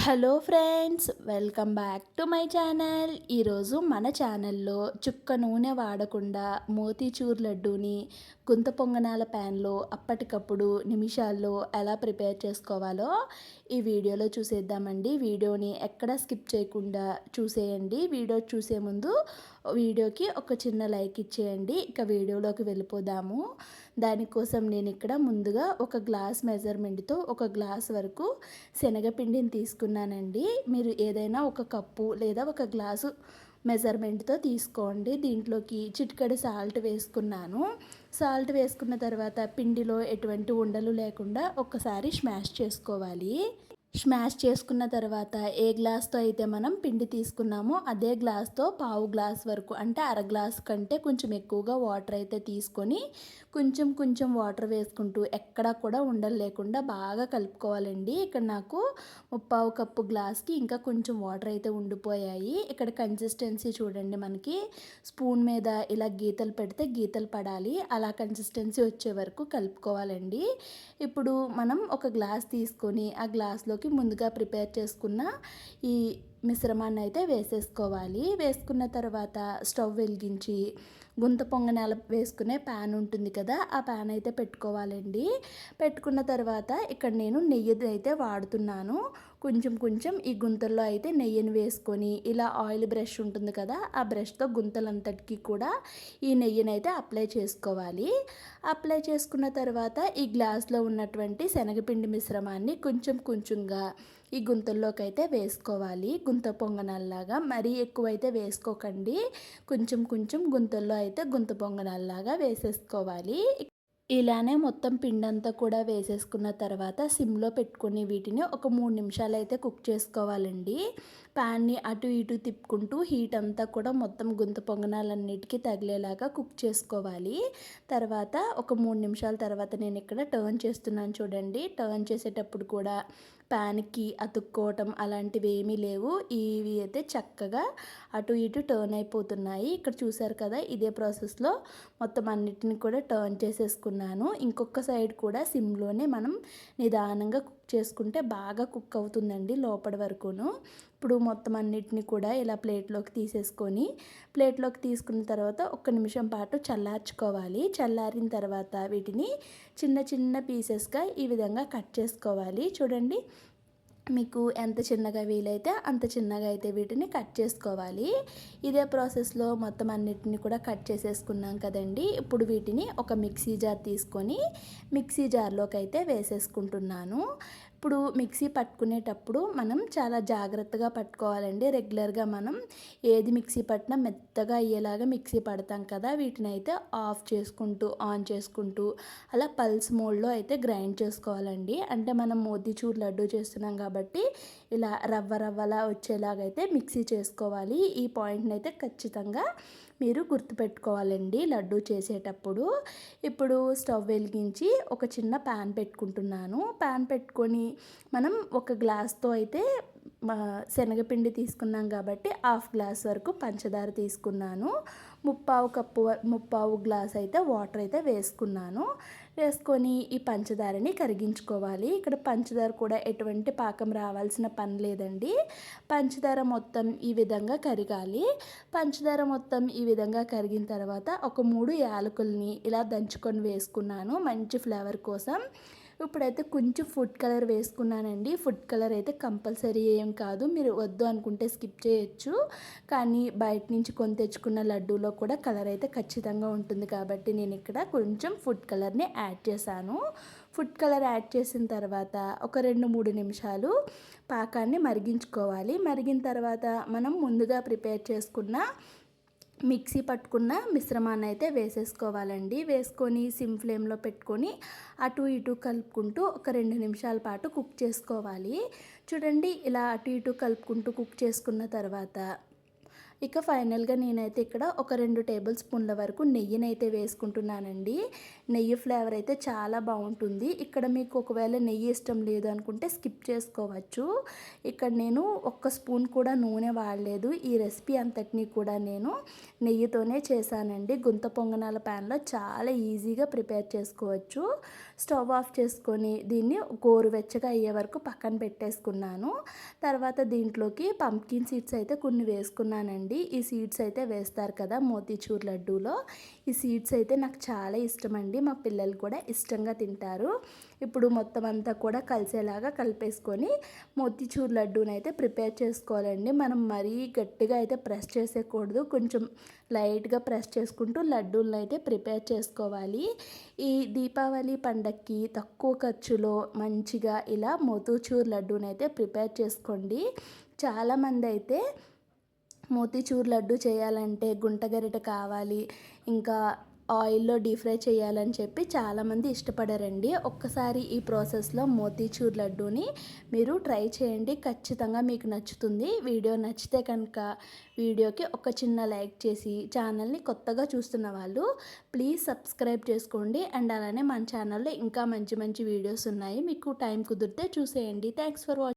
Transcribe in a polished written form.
Hello friends, welcome back to my channel. ఈరోజు మన ఛానల్లో చుక్క నూనె వాడకుండా మోతీచూర్ లడ్డూని గుంత పొంగనాల ప్యాన్లో అప్పటికప్పుడు నిమిషాల్లో ఎలా ప్రిపేర్ చేసుకోవాలో ఈ వీడియోలో చూసేద్దామండి. వీడియోని ఎక్కడ స్కిప్ చేయకుండా చూసేయండి. వీడియో చూసే ముందు వీడియోకి ఒక చిన్న లైక్ ఇచ్చేయండి. ఇక వీడియోలోకి వెళ్ళిపోదాము. దానికోసం నేను ఇక్కడ ముందుగా ఒక గ్లాస్ మెజర్మెంట్తో ఒక గ్లాస్ వరకు శనగపిండిని తీసుకున్నానండి. మీరు ఏదైనా ఒక కప్పు లేదా ఒక గ్లాసు మెజర్మెంట్తో తీసుకోండి. దీంట్లోకి చిటికెడు సాల్ట్ వేసుకున్నాను. సాల్ట్ వేసుకున్న తర్వాత పిండిలో ఎటువంటి ఉండలు లేకుండా ఒక్కసారి స్మాష్ చేసుకోవాలి. స్మాష్ చేసుకున్న తర్వాత ఏ గ్లాస్తో అయితే మనం పిండి తీసుకున్నామో అదే గ్లాస్తో పావు గ్లాస్ వరకు, అంటే అర గ్లాస్ కంటే కొంచెం ఎక్కువగా వాటర్ అయితే తీసుకొని కొంచెం కొంచెం వాటర్ వేసుకుంటూ ఎక్కడా కూడా ఉండలు లేకుండా బాగా కలుపుకోవాలండి. ఇక్కడ నాకు ముప్పావు కప్పు గ్లాస్కి ఇంకా కొంచెం వాటర్ అయితే ఉండిపోయాయి. ఇక్కడ కన్సిస్టెన్సీ చూడండి, మనకి స్పూన్ మీద ఇలా గీతలు పెడితే గీతలు పడాలి, అలా కన్సిస్టెన్సీ వచ్చే వరకు కలుపుకోవాలండి. ఇప్పుడు మనం ఒక గ్లాస్ తీసుకొని ఆ గ్లాస్లోకి ముందుగా ప్రిపేర్ చేసుకున్న ఈ మిశ్రమాన్ని అయితే వేసేసుకోవాలి. వేసుకున్న తర్వాత స్టవ్ వెలిగించి గుంత పొంగనాల వేసుకునే ప్యాన్ ఉంటుంది కదా, ఆ ప్యాన్ అయితే పెట్టుకోవాలండి. పెట్టుకున్న తర్వాత ఇక్కడ నేను నెయ్యి అయితే వాడుతున్నాను. కొంచెం కొంచెం ఈ గుంతల్లో అయితే నెయ్యిని వేసుకొని ఇలా ఆయిల్ బ్రష్ ఉంటుంది కదా, ఆ బ్రష్తో గుంతలంతటికి కూడా ఈ నెయ్యిని అయితే అప్లై చేసుకోవాలి. అప్లై చేసుకున్న తర్వాత ఈ గ్లాస్లో ఉన్నటువంటి శనగపిండి మిశ్రమాన్ని కొంచెం కొంచెంగా ఈ గుంతల్లోకి అయితే వేసుకోవాలి. గుంత పొంగనాల్లాగా మరీ ఎక్కువైతే వేసుకోకండి, కొంచెం కొంచెం గుంతల్లో అయితే గుంత పొంగనాల్లాగా వేసేసుకోవాలి. ఇలానే మొత్తం పిండంతా కూడా వేసేసుకున్న తర్వాత సిమ్లో పెట్టుకొని వీటిని ఒక 3 నిమిషాలు అయితే కుక్ చేసుకోవాలండి. ప్యాన్ని అటు ఇటు తిప్పుకుంటూ హీట్ అంతా కూడా మొత్తం గుంత పొంగనాలన్నిటికీ తగిలేలాగా కుక్ చేసుకోవాలి. తర్వాత ఒక 3 నిమిషాల తర్వాత నేను ఇక్కడ టర్న్ చేస్తున్నాను చూడండి. టర్న్ చేసేటప్పుడు కూడా ప్యాన్కి అతుక్కోవటం అలాంటివి ఏమీ లేవు. ఇవి అయితే చక్కగా అటు ఇటు టర్న్ అయిపోతున్నాయి. ఇక్కడ చూసారు కదా, ఇదే ప్రాసెస్లో మొత్తం అన్నిటిని కూడా టర్న్ చేసేసుకున్నాను. ఇంకొక సైడ్ కూడా సిమ్లోనే మనం నిదానంగా కుక్ చేసుకుంటే బాగా కుక్ అవుతుందండి లోపటి వరకును. ఇప్పుడు మొత్తం అన్నిటిని కూడా ఇలా ప్లేట్లోకి తీసుకున్న తర్వాత 1 నిమిషం పాటు చల్లార్చుకోవాలి. చల్లారిన తర్వాత వీటిని చిన్న చిన్న పీసెస్గా ఈ విధంగా కట్ చేసుకోవాలి. చూడండి, మీకు ఎంత చిన్నగా వీలైతే అంత చిన్నగా అయితే వీటిని కట్ చేసుకోవాలి. ఇదే ప్రాసెస్లో మొత్తం అన్నిటిని కూడా కట్ చేసేసుకున్నాం కదండి. ఇప్పుడు వీటిని ఒక మిక్సీ జార్ తీసుకొని మిక్సీ జార్లోకి అయితే వేసేసుకుంటున్నాను. ఇప్పుడు మిక్సీ పట్టుకునేటప్పుడు మనం చాలా జాగ్రత్తగా పట్టుకోవాలండి. రెగ్యులర్గా మనం ఏది మిక్సీ పట్టినా మెత్తగా అయ్యేలాగా మిక్సీ పడతాం కదా, వీటిని అయితే ఆఫ్ చేసుకుంటూ ఆన్ చేసుకుంటూ అలా పల్స్ మోడ్లో అయితే గ్రైండ్ చేసుకోవాలండి. అంటే మనం మోతీచూర్ లడ్డు చేస్తున్నాం కాబట్టి ఇలా రవ్వలా వచ్చేలాగైతే మిక్సీ చేసుకోవాలి. ఈ పాయింట్ని అయితే ఖచ్చితంగా మీరు గుర్తుపెట్టుకోవాలండి లడ్డు చేసేటప్పుడు. ఇప్పుడు స్టవ్ వెలిగించి ఒక చిన్న ప్యాన్ పెట్టుకుంటున్నాను. ప్యాన్ పెట్టుకొని మనం ఒక గ్లాస్తో అయితే శనగపిండి తీసుకున్నాం కాబట్టి హాఫ్ గ్లాస్ వరకు పంచదార తీసుకున్నాను. ముప్పావు గ్లాస్ అయితే వాటర్ అయితే వేసుకున్నాను. వేసుకొని ఈ పంచదారని కరిగించుకోవాలి. ఇక్కడ పంచదార కూడా ఎటువంటి పాకం రావాల్సిన పని లేదండి. పంచదార మొత్తం ఈ విధంగా కరగాలి. పంచదార మొత్తం ఈ విధంగా కరిగిన తర్వాత ఒక 3 యాలకుల్ని ఇలా దంచుకొని వేసుకున్నాను మంచి ఫ్లేవర్ కోసం. ఇప్పుడైతే కొంచెం ఫుడ్ కలర్ వేసుకున్నానండి. ఫుడ్ కలర్ అయితే కంపల్సరీ ఏం కాదు, మీరు వద్దు అనుకుంటే స్కిప్ చేయొచ్చు. కానీ బయట నుంచి కొని తెచ్చుకున్న లడ్డూలో కూడా కలర్ అయితే ఖచ్చితంగా ఉంటుంది కాబట్టి నేను ఇక్కడ కొంచెం ఫుడ్ కలర్ని యాడ్ చేశాను. ఫుడ్ కలర్ యాడ్ చేసిన తర్వాత ఒక 2-3 నిమిషాలు పాకాన్ని మరిగించుకోవాలి. మరిగిన తర్వాత మనం ముందుగా ప్రిపేర్ చేసుకున్న మిక్సీ పట్టుకున్న మిశ్రమాన్ని అయితే వేసేసుకోవాలండి. వేసుకొని సిమ్ ఫ్లేమ్లో పెట్టుకొని అటు ఇటు కలుపుకుంటూ ఒక 2 నిమిషాల పాటు కుక్ చేసుకోవాలి. చూడండి, ఇలా అటు ఇటు కలుపుకుంటూ కుక్ చేసుకున్న తర్వాత ఇక ఫైనల్గా నేనైతే ఇక్కడ ఒక 2 టేబుల్ స్పూన్ల వరకు నెయ్యిని అయితే వేసుకుంటున్నానండి. నెయ్యి ఫ్లేవర్ అయితే చాలా బాగుంటుంది. ఇక్కడ మీకు ఒకవేళ నెయ్యి ఇష్టం లేదు అనుకుంటే స్కిప్ చేసుకోవచ్చు. ఇక్కడ నేను ఒక్క స్పూన్ కూడా నూనె వాడలేదు. ఈ రెసిపీ అంతటినీ కూడా నేను నెయ్యితోనే చేశానండి. గుంత పొంగనాల ప్యాన్లో చాలా ఈజీగా ప్రిపేర్ చేసుకోవచ్చు. స్టవ్ ఆఫ్ చేసుకొని దీన్ని గోరువెచ్చగా అయ్యే వరకు పక్కన పెట్టేసుకున్నాను. తర్వాత దీంట్లోకి పంప్కిన్ సీడ్స్ అయితే కొన్ని వేసుకున్నానండి. ఈ సీడ్స్ అయితే వేస్తారు కదా మోతీచూర్ లడ్డూలో. ఈ సీడ్స్ అయితే నాకు చాలా ఇష్టమండి. మా పిల్లలు కూడా ఇష్టంగా తింటారు. ఇప్పుడు మొత్తం అంతా కూడా కలిసేలాగా కలిపేసుకొని మోతీచూర్ లడ్డూని అయితే ప్రిపేర్ చేసుకోవాలండి. మనం మరీ గట్టిగా అయితే ప్రెస్ చేసేయకూడదు. కొంచెం లైట్గా ప్రెస్ చేసుకుంటూ లడ్డూలను అయితే ప్రిపేర్ చేసుకోవాలి. ఈ దీపావళి పండగకి తక్కువ ఖర్చులో మంచిగా ఇలా మోతీచూర్ లడ్డూని అయితే ప్రిపేర్ చేసుకోండి. చాలామంది అయితే మోతీచూర్ లడ్డు చేయాలంటే గుంట గరిటె కావాలి, ఇంకా ఆయిల్లో డీప్ ఫ్రై చేయాలని చెప్పి చాలామంది ఇష్టపడారండి. ఒక్కసారి ఈ ప్రాసెస్లో మోతీచూర్ లడ్డూని మీరు ట్రై చేయండి. ఖచ్చితంగా మీకు నచ్చుతుంది. వీడియో నచ్చితే కనుక వీడియోకి ఒక చిన్న లైక్ చేసి ఛానల్ని కొత్తగా చూస్తున్న వాళ్ళు ప్లీజ్ సబ్స్క్రైబ్ చేసుకోండి. అండ్ అలానే మన ఛానల్లో ఇంకా మంచి మంచి వీడియోస్ ఉన్నాయి. మీకు టైం కుదిరితే చూసేయండి. Thanks for watching.